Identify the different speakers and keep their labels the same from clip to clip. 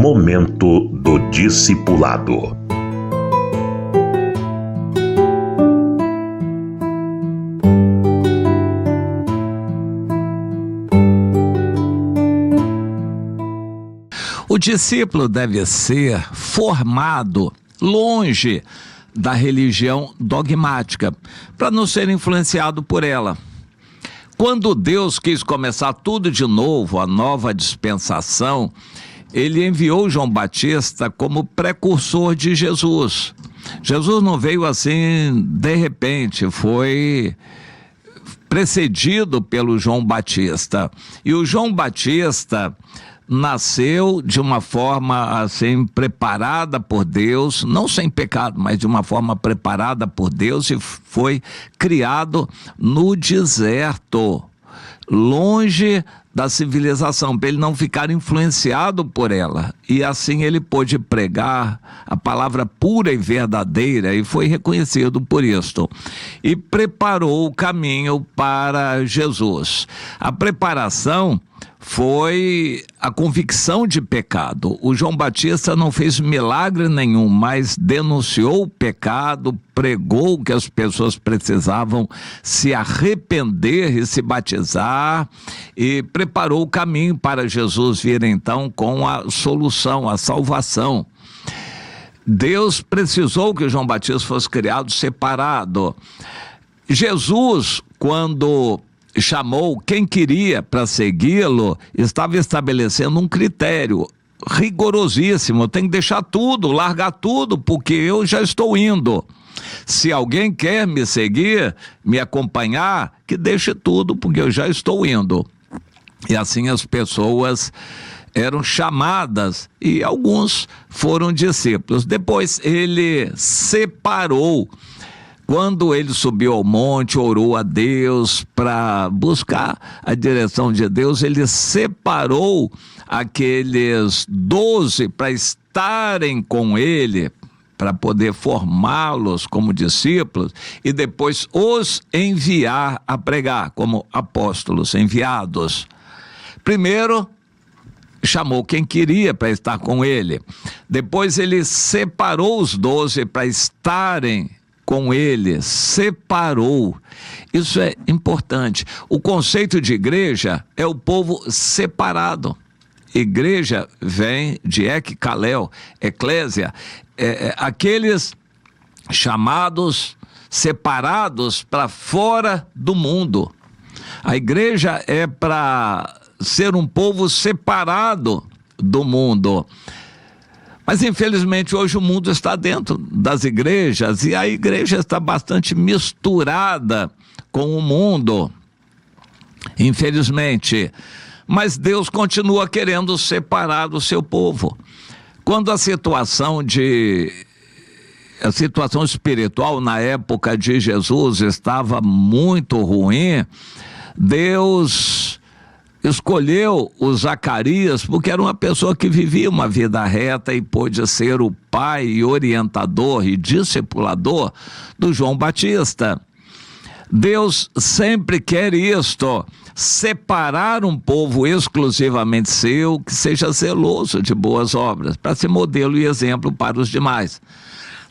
Speaker 1: Momento do Discipulado.
Speaker 2: O discípulo deve ser formado longe da religião dogmática, para não ser influenciado por ela. Quando Deus quis começar tudo de novo, a nova dispensação, ele enviou João Batista como precursor de Jesus. Jesus não veio assim de repente, foi precedido pelo João Batista. E o João Batista nasceu de uma forma assim preparada por Deus, não sem pecado, mas de uma forma preparada por Deus, e foi criado no deserto, longe da civilização, para ele não ficar influenciado por ela. E assim ele pôde pregar a palavra pura e verdadeira, e foi reconhecido por isto. E preparou o caminho para Jesus. A preparação foi a convicção de pecado. O João Batista não fez milagre nenhum, mas denunciou o pecado, pregou que as pessoas precisavam se arrepender e se batizar, e preparou o caminho para Jesus vir então com a solução, a salvação. Deus precisou que o João Batista fosse criado separado. Jesus, quando chamou quem queria para segui-lo, estava estabelecendo um critério rigorosíssimo: tem que deixar tudo, largar tudo, porque eu já estou indo. Se alguém quer me seguir, me acompanhar, que deixe tudo, porque eu já estou indo. E assim as pessoas eram chamadas, e alguns foram discípulos. Depois ele separou. Quando ele subiu ao monte, orou a Deus para buscar a direção de Deus, ele separou aqueles 12 para estarem com ele, para poder formá-los como discípulos, e depois os enviar a pregar como apóstolos enviados. Primeiro, chamou quem queria para estar com ele. Depois ele separou os 12 para estarem com ele, separou. Isso é importante. O conceito de igreja é o povo separado. Igreja vem de ekkaleo, eclésia, aqueles chamados, separados para fora do mundo. A igreja é para ser um povo separado do mundo. Mas infelizmente hoje o mundo está dentro das igrejas, e a igreja está bastante misturada com o mundo, infelizmente. Mas Deus continua querendo separar o seu povo. Quando a situação espiritual na época de Jesus estava muito ruim, Deus escolheu o Zacarias porque era uma pessoa que vivia uma vida reta e pôde ser o pai e orientador e discipulador do João Batista. Deus sempre quer isto: separar um povo exclusivamente seu, que seja zeloso de boas obras, para ser modelo e exemplo para os demais.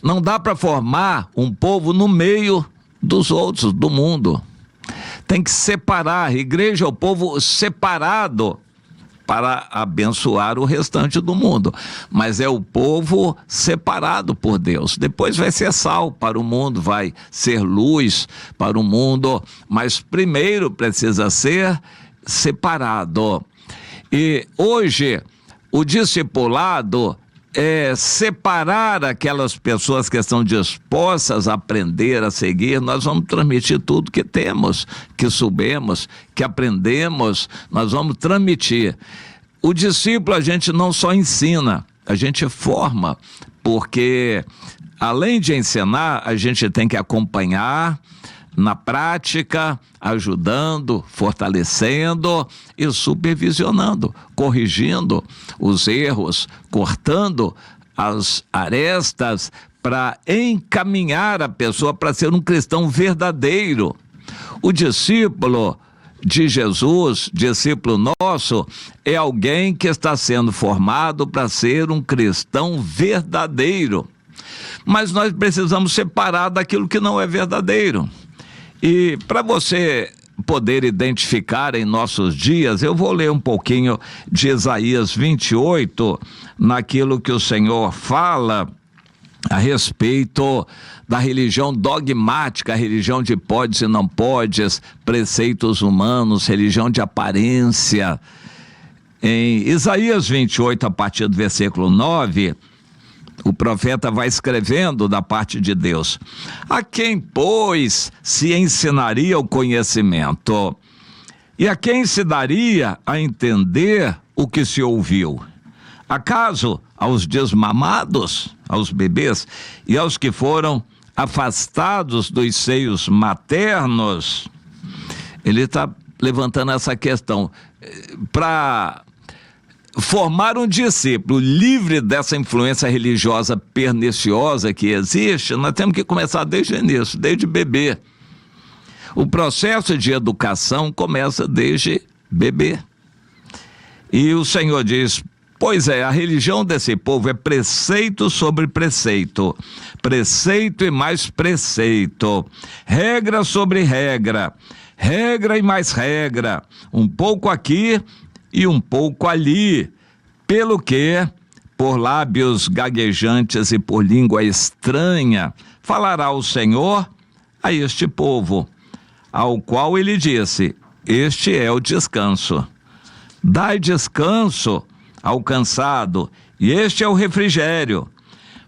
Speaker 2: Não dá para formar um povo no meio dos outros, do mundo. Tem que separar. A igreja é o povo separado para abençoar o restante do mundo, mas é o povo separado por Deus. Depois vai ser sal para o mundo, vai ser luz para o mundo, mas primeiro precisa ser separado. E hoje o discipulado é separar aquelas pessoas que estão dispostas a aprender, a seguir. Nós vamos transmitir tudo que temos, que soubemos, que aprendemos, nós vamos transmitir. O discípulo a gente não só ensina, a gente forma, porque além de ensinar, a gente tem que acompanhar na prática, ajudando, fortalecendo e supervisionando, corrigindo os erros, cortando as arestas para encaminhar a pessoa para ser um cristão verdadeiro. O discípulo de Jesus, discípulo nosso, é alguém que está sendo formado para ser um cristão verdadeiro. Mas nós precisamos separar daquilo que não é verdadeiro. E para você poder identificar em nossos dias, eu vou ler um pouquinho de Isaías 28, naquilo que o Senhor fala a respeito da religião dogmática, a religião de podes e não podes, preceitos humanos, religião de aparência. Em Isaías 28, a partir do versículo 9, o profeta vai escrevendo da parte de Deus: a quem, pois, se ensinaria o conhecimento? E a quem se daria a entender o que se ouviu? Acaso aos desmamados, aos bebês, e aos que foram afastados dos seios maternos? Ele está levantando essa questão para formar um discípulo livre dessa influência religiosa perniciosa que existe. Nós temos que começar desde o início, desde bebê. O processo de educação começa desde bebê. E o Senhor diz: pois é, a religião desse povo é preceito sobre preceito, preceito e mais preceito, regra sobre regra, regra e mais regra, um pouco aqui e um pouco ali, pelo que, por lábios gaguejantes e por língua estranha, falará o Senhor a este povo, ao qual ele disse: este é o descanso. Dai descanso ao cansado, e este é o refrigério.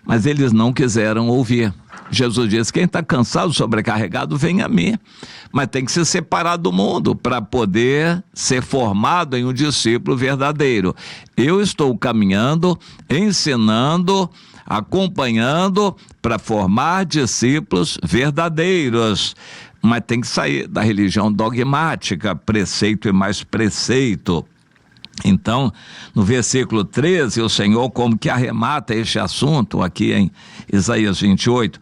Speaker 2: Mas eles não quiseram ouvir. Jesus disse: quem está cansado, sobrecarregado, vem a mim. Mas tem que se separar do mundo para poder ser formado em um discípulo verdadeiro. Eu estou caminhando, ensinando, acompanhando para formar discípulos verdadeiros. Mas tem que sair da religião dogmática, preceito e mais preceito. Então, no versículo 13, o Senhor como que arremata este assunto aqui em Isaías 28.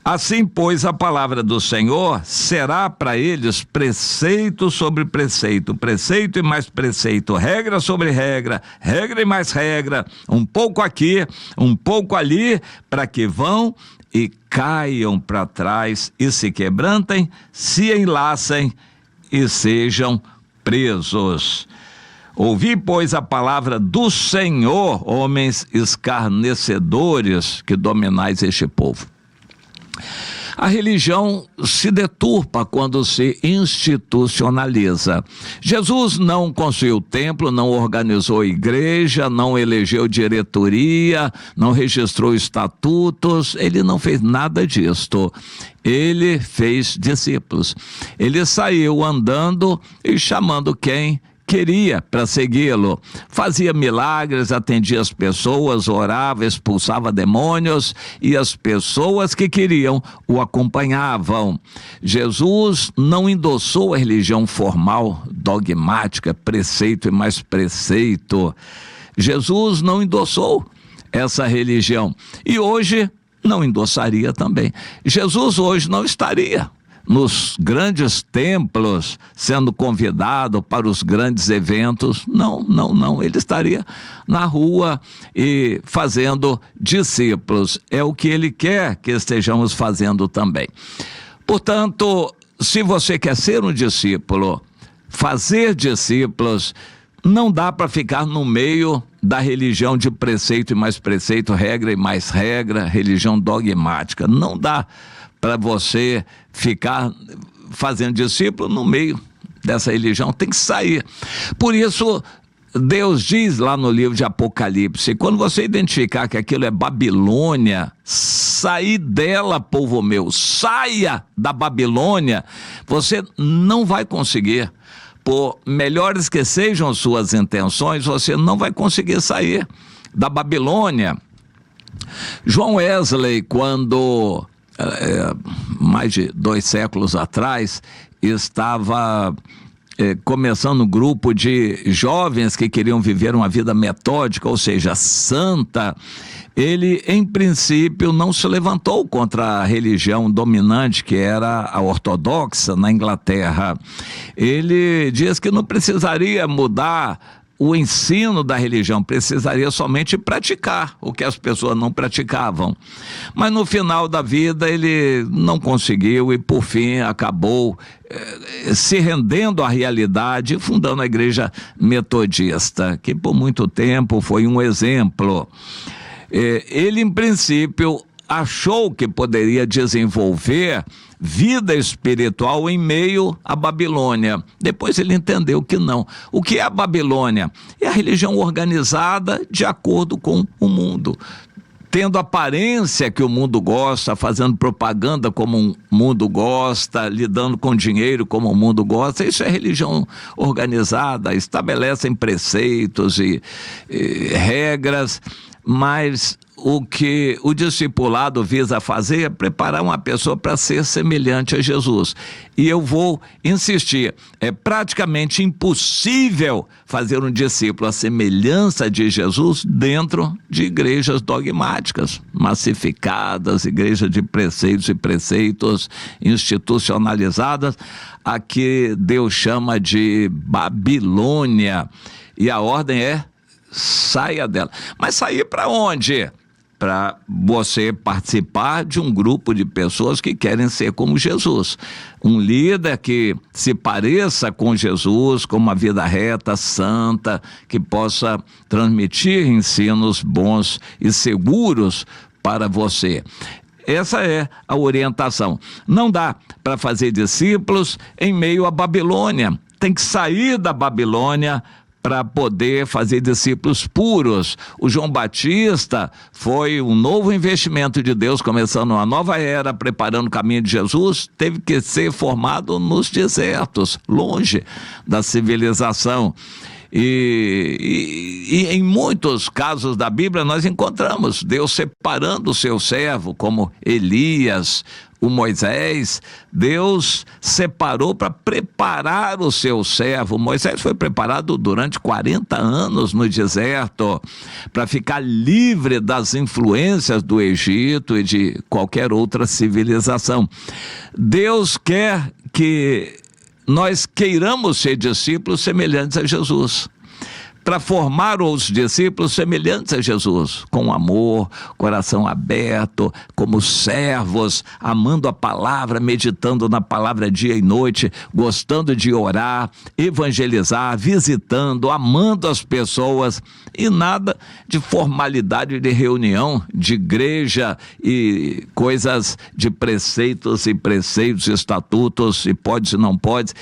Speaker 2: Assim, pois, a palavra do Senhor será para eles preceito sobre preceito, preceito e mais preceito, regra sobre regra, regra e mais regra, um pouco aqui, um pouco ali, para que vão e caiam para trás e se quebrantem, se enlacem e sejam presos. Ouvi, pois, a palavra do Senhor, homens escarnecedores que dominais este povo. A religião se deturpa quando se institucionaliza. Jesus não construiu templo, não organizou igreja, não elegeu diretoria, não registrou estatutos, ele não fez nada disto. Ele fez discípulos. Ele saiu andando e chamando quem queria para segui-lo, fazia milagres, atendia as pessoas, orava, expulsava demônios, e as pessoas que queriam o acompanhavam. Jesus não endossou a religião formal, dogmática, preceito e mais preceito. Jesus não endossou essa religião, e hoje não endossaria também. Jesus hoje não estaria nos grandes templos, sendo convidado para os grandes eventos. Não, ele estaria na rua e fazendo discípulos. É o que ele quer que estejamos fazendo também. Portanto, se você quer ser um discípulo, fazer discípulos, não dá para ficar no meio da religião de preceito e mais preceito, regra e mais regra, religião dogmática. Não dá para você ficar fazendo discípulo no meio dessa religião, tem que sair. Por isso, Deus diz lá no livro de Apocalipse, quando você identificar que aquilo é Babilônia, sair dela, povo meu, saia da Babilônia, você não vai conseguir. Por melhores que sejam suas intenções, você não vai conseguir sair da Babilônia. João Wesley, quando mais de 2 séculos atrás, estava começando um grupo de jovens que queriam viver uma vida metódica, ou seja, santa. Ele, em princípio, não se levantou contra a religião dominante, que era a ortodoxa na Inglaterra. Ele diz que não precisaria mudar o ensino da religião, precisaria somente praticar o que as pessoas não praticavam. Mas no final da vida ele não conseguiu e por fim acabou se rendendo à realidade, fundando a igreja metodista, que por muito tempo foi um exemplo. Ele, em princípio, achou que poderia desenvolver vida espiritual em meio à Babilônia. Depois ele entendeu que não. O que é a Babilônia? É a religião organizada de acordo com o mundo, tendo aparência que o mundo gosta, fazendo propaganda como o mundo gosta, lidando com dinheiro como o mundo gosta. Isso é religião organizada, estabelecem preceitos e regras, mas o que o discipulado visa fazer é preparar uma pessoa para ser semelhante a Jesus. E eu vou insistir, é praticamente impossível fazer um discípulo à semelhança de Jesus dentro de igrejas dogmáticas, massificadas, igrejas de preceitos e preceitos institucionalizadas, a que Deus chama de Babilônia. E a ordem é: saia dela. Mas sair para onde? Para você participar de um grupo de pessoas que querem ser como Jesus. Um líder que se pareça com Jesus, com uma vida reta, santa, que possa transmitir ensinos bons e seguros para você. Essa é a orientação. Não dá para fazer discípulos em meio à Babilônia. Tem que sair da Babilônia para poder fazer discípulos puros. O João Batista foi um novo investimento de Deus, começando uma nova era, preparando o caminho de Jesus, teve que ser formado nos desertos, longe da civilização. E em muitos casos da Bíblia nós encontramos Deus separando o seu servo, como Elias, o Moisés. Deus separou para preparar o seu servo. Moisés foi preparado durante 40 anos no deserto para ficar livre das influências do Egito e de qualquer outra civilização. Deus quer que nós queiramos ser discípulos semelhantes a Jesus, para formar os discípulos semelhantes a Jesus, com amor, coração aberto, como servos, amando a palavra, meditando na palavra dia e noite, gostando de orar, evangelizar, visitando, amando as pessoas, e nada de formalidade de reunião, de igreja e coisas de preceitos, estatutos, e pode e não pode.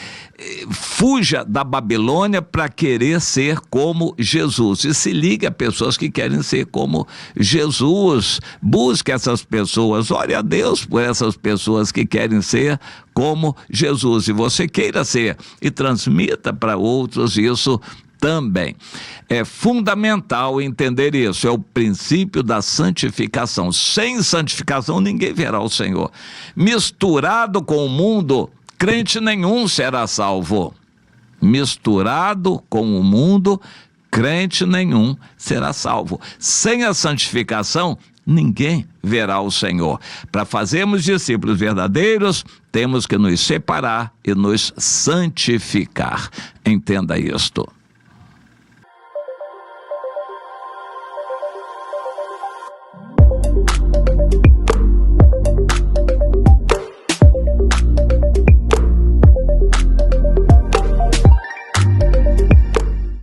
Speaker 2: Fuja da Babilônia para querer ser como Jesus e se ligue a pessoas que querem ser como Jesus. Busque essas pessoas, ore a Deus por essas pessoas que querem ser como Jesus, e você queira ser, e transmita para outros isso também. É fundamental entender isso, é o princípio da santificação. Sem santificação ninguém verá o Senhor. Misturado com o mundo, crente nenhum será salvo. Misturado com o mundo, crente nenhum será salvo. Sem a santificação, ninguém verá o Senhor. Para fazermos discípulos verdadeiros, temos que nos separar e nos santificar. Entenda isto.